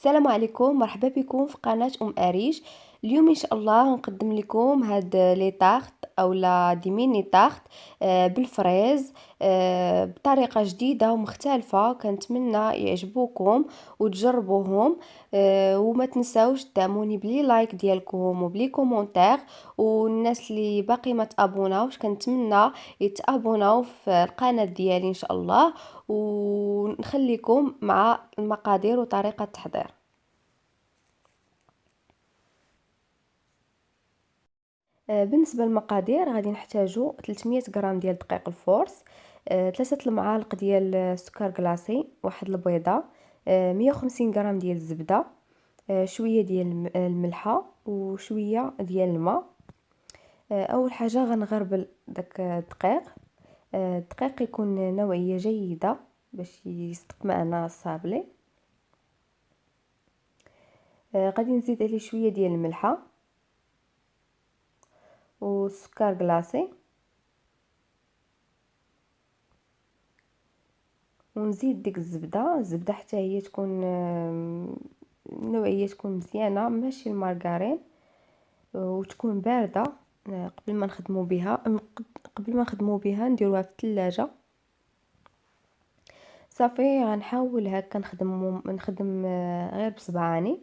السلام عليكم، مرحبا بكم في قناة أريج. اليوم إن شاء الله نقدم لكم هاد لي طاغت أولا دي ميني طاغت بالفريز بطريقة جديدة ومختلفة. كنتمنى يعجبوكم وتجربوهم. وما تنساوش تدعموني بلي لايك ديالكم وبلي كومونتير. والناس اللي باقي ما تابوناوش كنتمنى يتابوناو في القناة ديالي إن شاء الله. ونخليكم مع المقادير وطريقة التحضير. بالنسبة للمقادير غادي نحتاجو 300 غرام ديال دقيق الفورس، 3 المعالق ديال السكر كلاصي، واحد البيضة، 150 غرام ديال الزبدة، شوية ديال الملحة وشوية ديال الماء. اول حاجة غنغربل داك الدقيق يكون نوعية جيدة باش يصدق معنا الصابلي. غادي نزيد عليه شويه ديال الملحه والسكر كلاصي، ونزيد ديك الزبده حتى هي تكون نوعيه تكون مزيانه ماشي المارغرين، وتكون بارده قبل ما نخدمو بها نديروها في الثلاجه. صافي غنحاول هكا نخدم غير بصبعاني،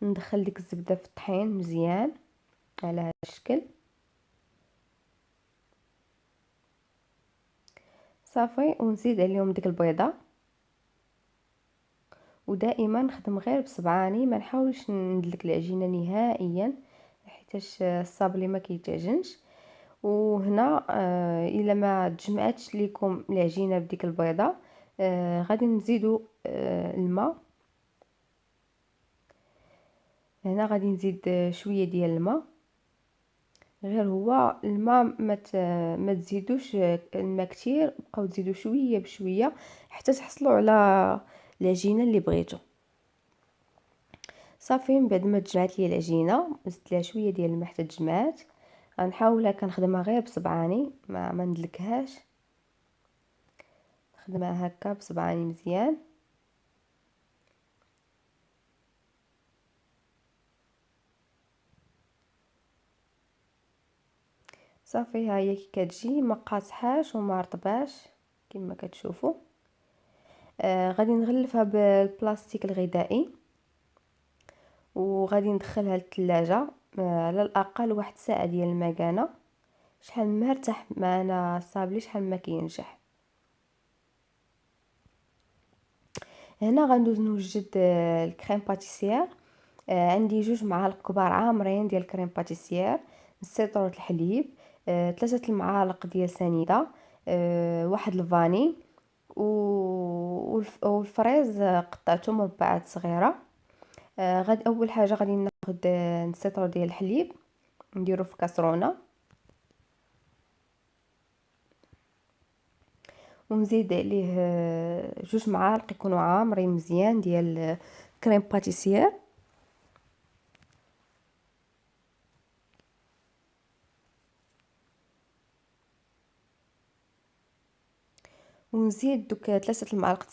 ندخل ديك الزبده في الطحين مزيان على هذا الشكل. صافي ونزيد عليهم ديك البيضه، ودائما نخدم غير بصبعاني، ما نحاولش ندلك العجينه نهائيا حيتاش الصابلي ما كيتعجنش. وهنا الا ما تجمعاتش ليكم العجينه بديك البيضه، غادي نزيدو الماء. هنا غادي نزيد شويه ديال الماء، غير هو الماء ما تزيدوش الماء كتير، بقاو تزيدوا شويه بشويه حتى تحصلوا على العجينه اللي بغيتو. صافي من بعد ما تجمعت لي العجينه زدت لها شويه ديال الماء حتى تجمعات. غنحاول هكا نخدمها غير بصبعاني، ما ندلكهاش، نخدمها هكا بصبعاني مزيان. صافي ها هي كي كتجي ما قاصحاش وما رطباش كما كتشوفوا. غادي نغلفها بالبلاستيك الغذائي وغادي ندخلها للثلاجه على الاقل واحد ساعه ديال المكانه. شحال ما ارتاح معنا الصابلي شحال ما كينجح. هنا غندوز نوجد الكريم باتيسير. عندي 2 معالق كبار عامرين ديال الكريم باتيسير، سيطرة الحليب، 3 المعالق ديال سنيده، واحد الفاني والفريز قطعته مربعات صغيره. غادي اول حاجه غادي ناخذ السيطرة ديال الحليب نديرو في كاسرونه، ونزيد عليه 2 معالق يكونوا عامرين مزيان ديال كريم باتيسير. ونزيد دوك 3 المعالق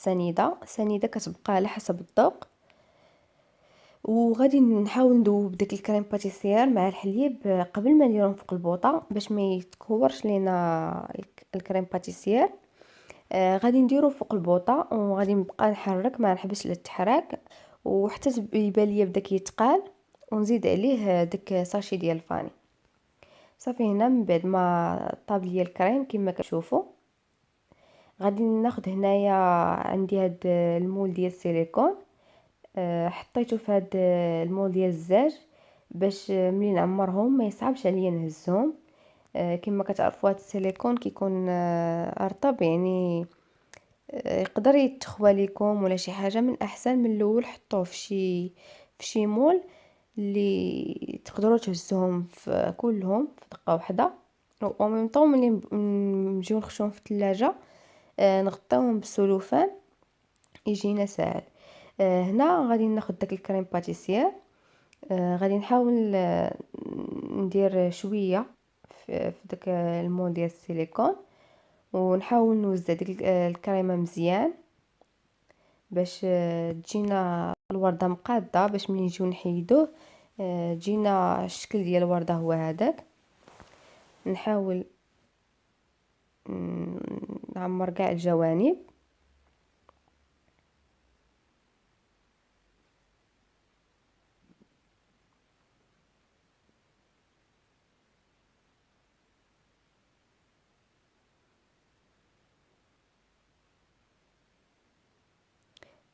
سنيده كتبقى على حسب الذوق. وغادي نحاول نذوب داك الكريم باتيسير مع الحليب قبل ما نديرهم في القلبوطه باش ما يتكورش لينا الكريم باتيسير. غادي نديرو فوق البوطه وغادي نبقى نحرك، ما نحبسش للتحراك وحتى يبان ليا بدا كيتقال. ونزيد عليه داك ساشي ديال الفاني. صافي هنا من بعد ما طاب ليا الكريم كما كتشوفوا، غادي ناخذ هنايا عندي هاد المول ديال السيليكون. حطيته في هاد المول ديال الزاج باش ملي نعمرهم ما يصعبش عليا نهزهم. كما كتعرفوا هاد السيليكون كيكون رطب، يعني يقدر يتخوى ليكم ولا شي حاجه. من احسن من الاول حطوه في شي مول اللي تقدروا تهزوهم في كلهم في دقه واحده. او ميم طون ملي نجيو نخشوهم في الثلاجه نغطيوهم بالسلوفان يجينا ساهل. هنا غادي ناخذ داك الكريم باتيسير. غادي نحاول ندير شويه في داك المول ديال السيليكون، ونحاول نوزع ديك الكريمه مزيان باش تجينا الورده مقاده باش ملي نجيو نحيدوه تجينا الشكل ديال الورده هو هذاك. نحاول نعمر كاع الجوانب.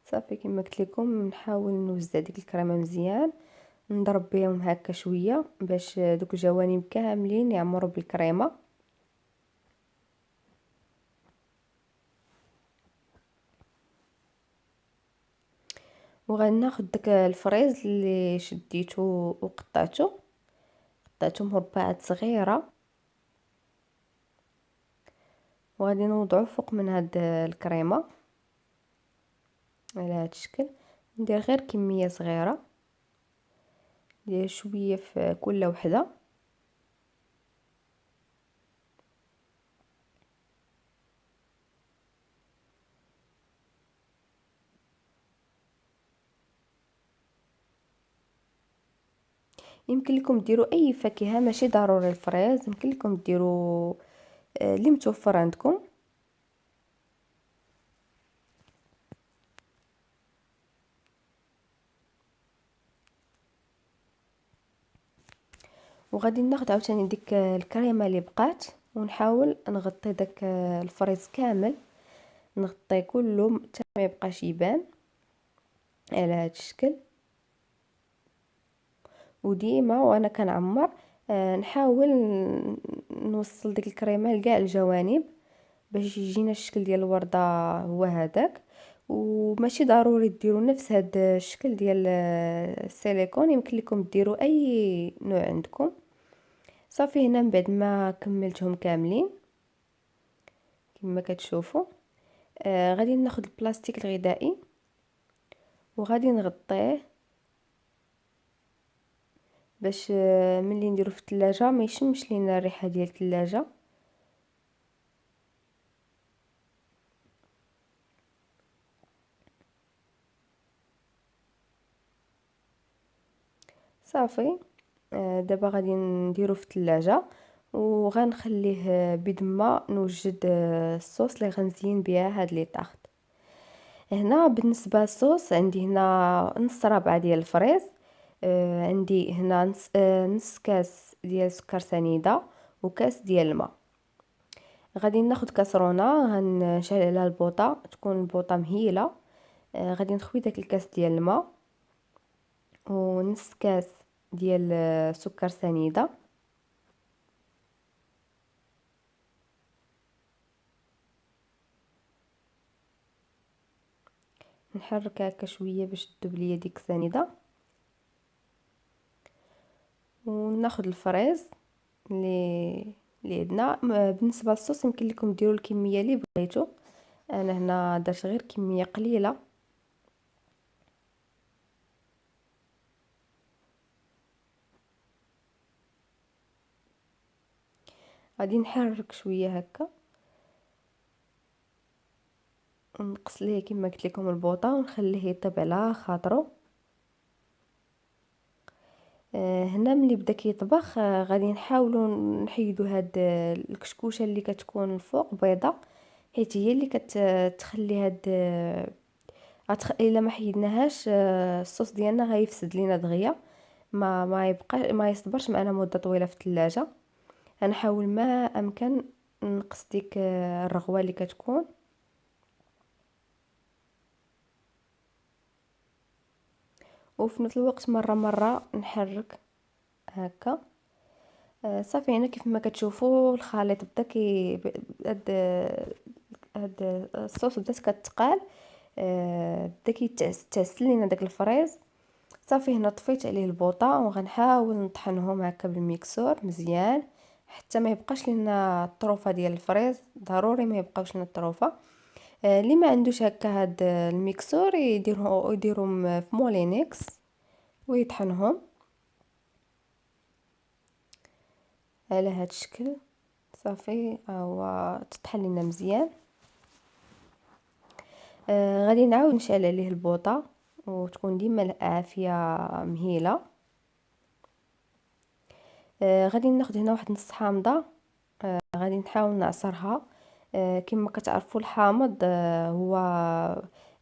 صافي كما قلت لكم نحاول نوزع ديك الكريمه مزيان، نضرب بهم هكا شويه باش دوك الجوانب كاملين يعمروا بالكريمه. وغناخذ داك الفريز اللي شديته قطعته مربعات صغيره، وغادي نوضعه فوق من هاد الكريمه على هاد الشكل. ندير غير كميه صغيره، ندير شويه في كل وحده. يمكن لكم ديروا اي فاكهه، ماشي ضروري الفريز، يمكن لكم ديروا اللي متوفر عندكم. وغادي ناخذ عاوتاني ديك الكريمه اللي بقات ونحاول نغطي داك الفريز كامل، نغطيه كله حتى ما يبقاش يبان على هذا الشكل. وديما وانا كنعمر نحاول نوصل ديك الكريمه لكاع الجوانب باش يجينا الشكل ديال الورده هو هذاك. وماشي ضروري ديروا نفس هذا الشكل ديال السيليكون، يمكن لكم ديروا اي نوع عندكم. صافي هنا من بعد ما كملتهم كاملين كما كتشوفوا غادي ناخذ البلاستيك الغذائي وغادي نغطيه باش ملي نديرو في الثلاجه ما يشمش لينا الريحه ديال الثلاجه. صافي دابا غادي نديرو في الثلاجه وغنخليه بدما نوجد الصوص اللي غنزين بها هاد لي طاخط. هنا بالنسبه للصوص عندي هنا نص ربعه ديال الفريز، عندي هنا نص كاس ديال سكر سنيده وكاس ديال الماء. غادي ناخذ كاسرونه غنشعل عليها البوطه، تكون البوطه مهيله. غادي نخوي داك الكاس ديال الماء ونص كاس ديال سكر سنيده. نحرك هكا شويه باش تذوب ليا ديك السنيده. وناخذ الفريز اللي عندنا. بالنسبه للصوص يمكن لكم ديروا الكميه اللي بغيتو، انا هنا درت غير كميه قليله. غادي نحرك شويه هكا ونقص ليه كما قلت لكم البوطه ونخليه يطيب على خاطرو. هنا ملي بدا كيطبخ غادي نحاولوا نحيدوا هاد الكشكوشه اللي كتكون الفوق بيضه، حيت هي اللي كتخلي هاد الا ما حيدناهاش الصوص ديالنا غيفسد لينا دغيا، ما يبقى ما يصبرش معنا مده طويله في الثلاجه. غنحاول ما امكن نقص ديك الرغوه اللي كتكون. وفي نفس الوقت مره نحرك هكا. صافي هنا كيف ما كتشوفوا الخليط بدا هاد الصوص بدات كتقال، بدا كيتعسل لينا داك الفريز. صافي هنا طفيت عليه البوطه وغنحاول نطحنهم هكا بالميكسور مزيان حتى ما يبقاش لنا الطروفه ديال الفريز، ضروري ما يبقاوش لنا الطروفه. اللي ما عندوش هكا هاد الميكسور يديرهم في مولينكس ويطحنهم على هاد الشكل. صافي هو تطحن لنا مزيان. غادي نعاود نشعل عليه البوطه وتكون ديما العافية مهيلة. غادي ناخد هنا واحد نص حامضة، غادي نحاول نعصرها. كما كتعرفوا الحامض هو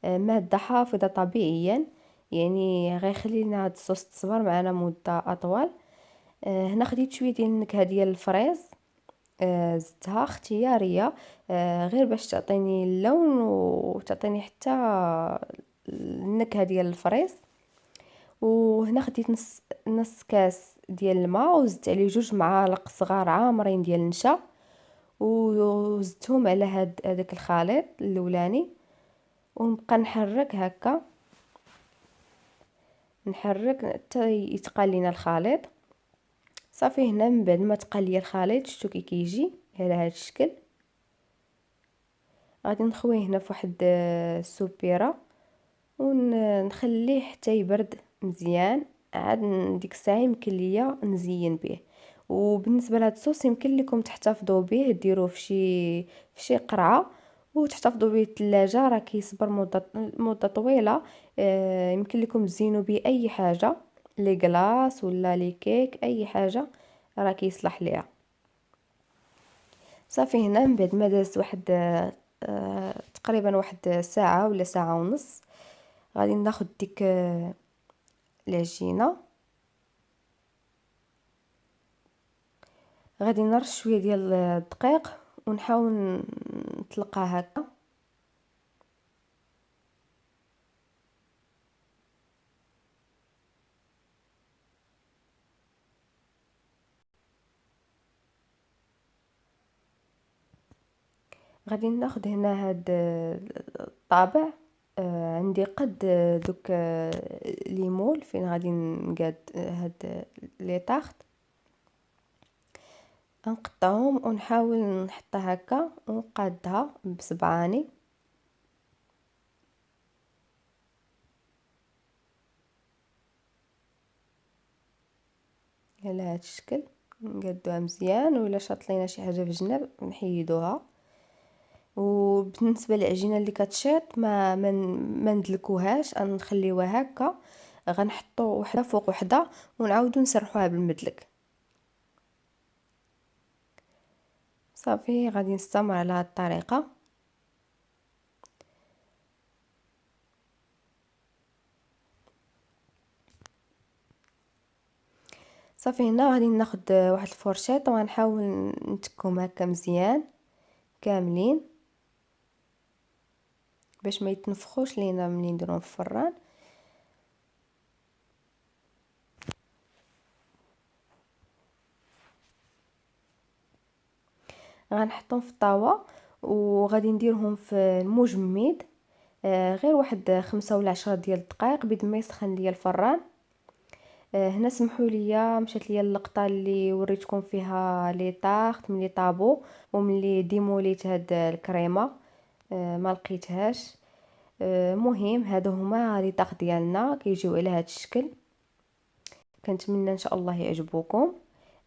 مادة حافظة طبيعيا، يعني غيخلي لنا هاد الصوص تصبر معنا مدة اطول. هنا خديت شويه ديال النكهه ديال الفريز، زدتها اختياريه، غير باش تعطيني اللون وتعطيني حتى النكهه ديال الفريز. وهنا خديت نص كاس ديال الماء، وزدت عليه 2 معالق صغار عامرين ديال النشا، وزدتهم على هذاك الخليط الاولاني، ونبقى نحرك هكا، نحرك حتى يتقال لينا الخليط. صافي هنا من بعد ما تقال لي الخليط شفتو كي كيجي على هذا الشكل، غادي نخويه هنا في واحد السوبيره ونخليه حتى يبرد مزيان. عاد ديك الساعه يمكن ليا نزين به. وبالنسبه لهاد الصوص يمكن لكم تحتفظوا به، ديروه في شي قرعه وتحتفظوا به الثلاجه، راه كيصبر مده طويله. يمكن لكم تزينوا به اي حاجه، لي كلاص ولا لي كيك، اي حاجه راه كيصلح ليها. صافي هنا من بعد ما داز واحد تقريبا واحد ساعه ولا ساعه ونص، غادي ناخد ديك العجينه، غادي نرش شويه ديال الدقيق ونحاول نطلقها هكا. غادي ناخد هنا هاد الطابع، عندي قد دوك ليمول فين غادي نقاد هاد لي طاخت، نقطعهم ونحاول نحطها هكا ونقادها بصبعاني على هاد الشكل. نقادوها مزيان، ولا شاط لينا شي حاجه في الجناب نحيدوها. وبالنسبه للعجينه اللي كتشيط ما ندلكوهاش، نخليوها هكا، غنحطو وحده فوق وحده ونعاودو نسرحوها بالمدلك. صافي غادي نستمر على هاد الطريقه. صافي هنا غادي ناخد واحد الفرشاط وغنحاول نتكهم هكا مزيان كاملين باش ما يتنفخوش لينا ملي نديروهم في الفران. غنحطهم في الطاوه وغادي نديرهم في المجمد، غير واحد 5 ولا 10 ديال الدقائق بيد ما يسخن ليا الفران. هنا سمحوا لي مشات ليا اللقطه اللي وريتكم فيها لي طاخت ملي طابو وملي ديموليت هاد الكريمه، ما لقيتهاش. مهم هادو هما لي طاخ ديالنا كيجيو على هاد الشكل. كنتمنى ان شاء الله يعجبوكم.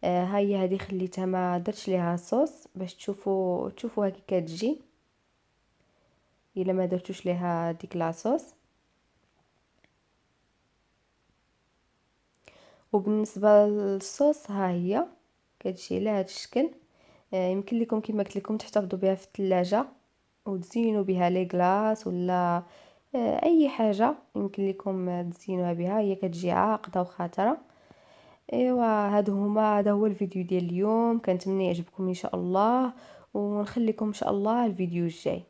ها هي هذه خليتها ما درتش ليها صوص باش تشوفوها كي كتجي الا ما درتوش ليها ديك لاصوص. وبالنسبه للصوص ها هي كتجي على هذا الشكل. يمكن لكم كما قلت لكم تحتفظوا بها في الثلاجه وتزينوا بها لي كلاص ولا اي حاجه يمكن لكم تزينوها بها، هي كتجي عاقده وخاتره. ايوا هذا هو الفيديو ديال اليوم، كنتمنى يعجبكم ان شاء الله، ونخليكم ان شاء الله الفيديو الجاي.